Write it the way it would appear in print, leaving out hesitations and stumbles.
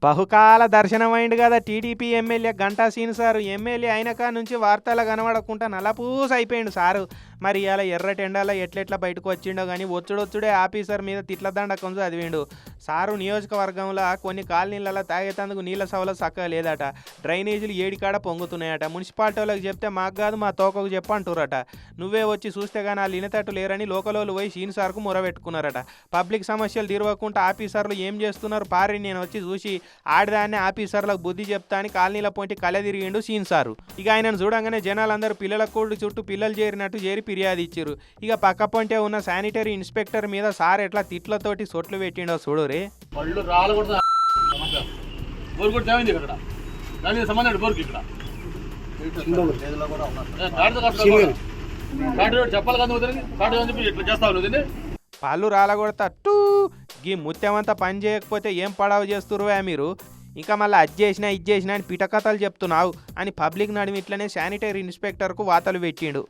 బహుకాల దర్శనమైండు కదా TDP MLA Ganta scene sir. MLA అయిన కాడ నుంచి వార్తలు కనబడకుండా నల్లపూస అయిపోయిండు సారు. మరి ఇలా ఎర్రటెండాలో ఎట్లెట్లా బయటకు వచ్చిండో కానీ వచ్చుడొచ్చుడే ఆఫీసర్ మీద తిట్ల దండ కొంచెం చదివిండు సారు. నియోజకవర్గంలో కొన్ని కాలనీలలో తాగేతందుకు నీళ్ళ సవలతు చక్కగా లేదట. డ్రైనేజీలు ఏడికాడ పొంగుతున్నాయట. మున్సిపాలిటీ వాళ్ళకి చెప్తే మాకు కాదు మా తోకకు చెప్పంటురట. నువ్వే వచ్చి చూస్తే కానీ వాళ్ళు ఇనతట్టు లేరని లోకలోళ్ళు పోయి సీన్ సార్కు మొరబెట్టుకున్నారట. పబ్లిక్ సమస్యలు తీరవకుండా ఆఫీసర్లు ఏం చేస్తున్నారు పారి నేను వచ్చి చూసి ఆడదాన్ని ఆఫీసర్లకు బుద్ధి చెప్తా అని కాలనీల పోటీ కళ్ళ తిరిగిండు సీన్ సారు. ఇక ఆయనను చూడంగానే జనాలందరూ పిల్లల కోళ్ళు చుట్టూ పిల్లలు చేరినట్టు చేరి ఫిర్యాదు ఇచ్చారు. ఇక పక్క పొంటే ఉన్న శానిటరీ ఇన్స్పెక్టర్ మీద సార్ ఎట్లా తిట్లతోటి సొట్లు పెట్టిండో చూడురే. పళ్ళు రాలగొడతా టూ గీ ముత్యమంతా పని చేయకపోతే ఏం పడవ చేస్తురువా మీరు, ఇంకా మళ్ళీ అది చేసినా ఇది చేసినా అని పిటకథలు చెప్తున్నావు అని పబ్లిక్ నడిమి ఇట్లనే శానిటరీ ఇన్స్పెక్టర్కు వాతలు పెట్టిండు.